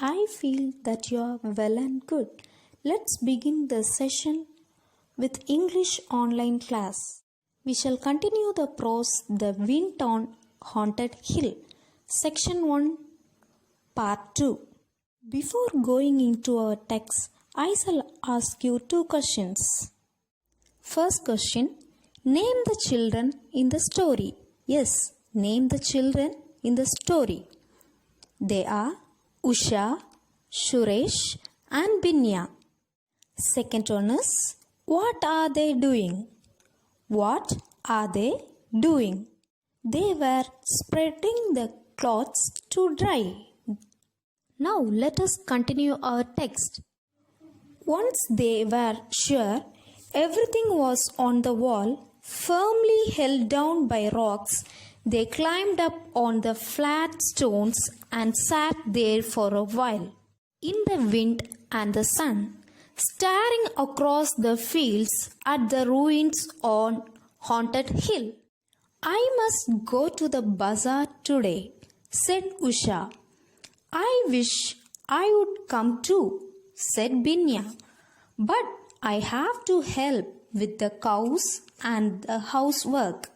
I feel that you are well and good. Let's begin the session with English online class. We shall continue the prose The Wind on Haunted Hill, Section 1, Part 2. Before going into our text, I shall ask you two questions. First question, name the children in the story. Yes, name the children in the story. They are Usha, Suresh and Binya. Second one is, what are they doing? What are they doing? They were spreading the cloths to dry. Now let us continue our text. Once they were sure everything was on the wall, firmly held down by rocks, they climbed up on the flat stones and sat there for a while, in the wind and the sun, staring across the fields at the ruins on Haunted Hill. I must go to the bazaar today, said Usha. I wish I would come too, said Binya. But I have to help with the cows and the housework.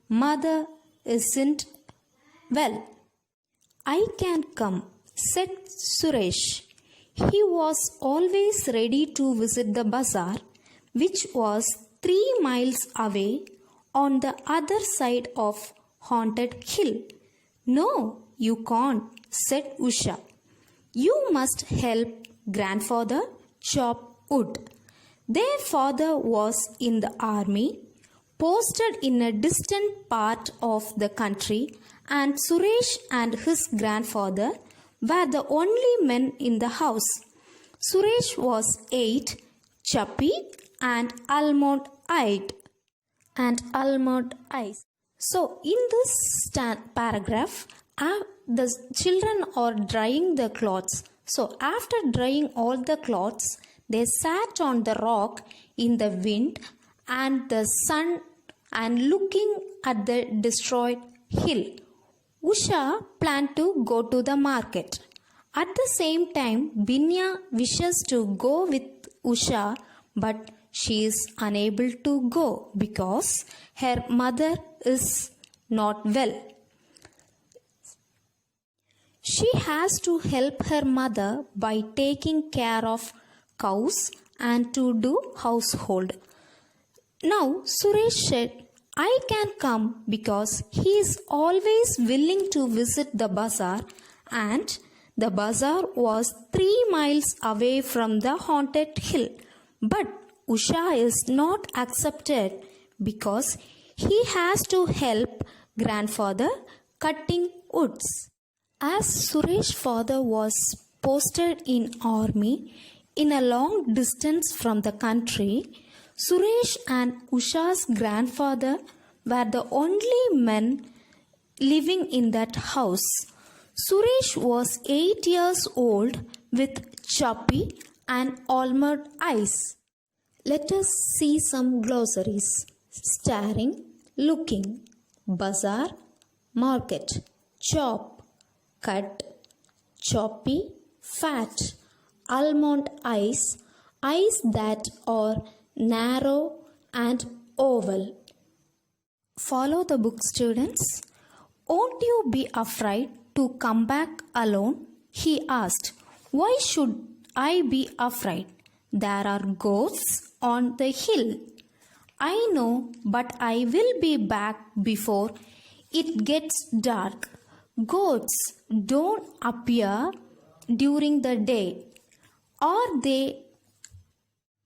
Mother isn't well. I can't come, said Suresh. He was always ready to visit the bazaar, which was 3 miles away on the other side of Haunted Hill. No, you can't, said Usha. You must help grandfather chop wood. Their father was in the army, posted in a distant part of the country, and Suresh and his grandfather were the only men in the house. Suresh was 8, chubby and almond-eyed. So in this paragraph, the children are drying the clothes. So after drying all the clothes, they sat on the rock in the wind and the sun and looking at the destroyed hill. Usha planned to go to the market. At the same time, Binya wishes to go with Usha, but she is unable to go because her mother is not well. She has to help her mother by taking care of cows and to do household. Now Suresh said, I can come because he is always willing to visit the bazaar, and the bazaar was 3 miles away from the Haunted Hill. But Usha is not accepted because he has to help grandfather cutting woods. As Suresh's father was posted in army in a long distance from the country, Suresh and Usha's grandfather were the only men living in that house. Suresh was 8 years old with chubby and almond eyes. Let us see some glossaries. Staring, looking, bazaar, market, chop, cut, choppy, fat, almond eyes, eyes that are narrow and oval. Follow the book, students. Won't you be afraid to come back alone? He asked. Why should I be afraid? There are ghosts on the hill. I know, but I will be back before it gets dark. Ghosts don't appear during the day. Are there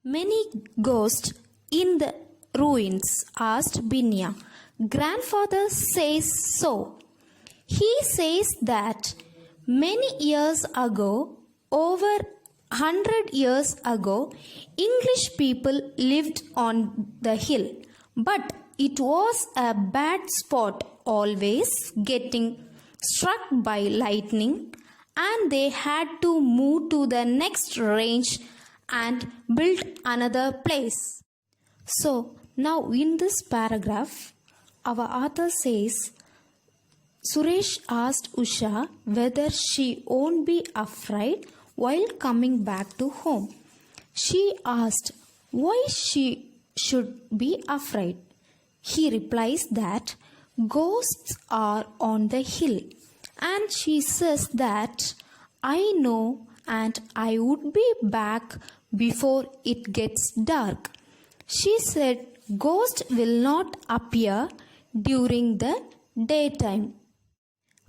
many ghosts in the ruins? Asked Binya. Grandfather says so. He says that many years ago, over 100 years ago, English people lived on the hill, but it was a bad spot, always getting struck by lightning, and they had to move to the next range and build another place. So now in this paragraph, our author says Suresh asked Usha whether she won't be afraid while coming back to home. She asked why she should be afraid. He replies that ghosts are on the hill, and she says that I know and I would be back before it gets dark. She said ghosts will not appear during the daytime.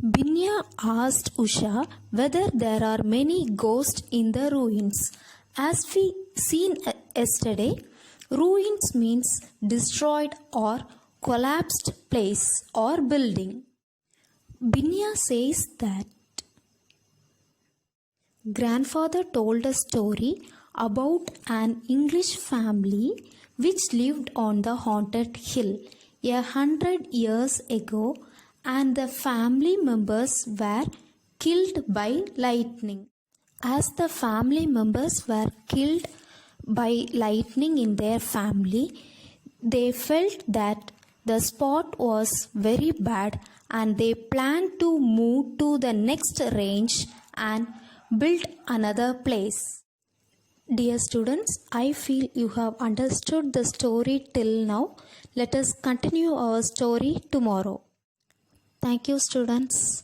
Binya asked Usha whether there are many ghosts in the ruins. As we seen yesterday, ruins means destroyed or collapsed place or building. Binya says that grandfather told a story about an English family which lived on the haunted hill 100 years ago, and the family members were killed by lightning. As the family members were killed by lightning in their family, they felt that the spot was very bad and they planned to move to the next range and build another place. Dear students, I feel you have understood the story till now. Let us continue our story tomorrow. Thank you, students.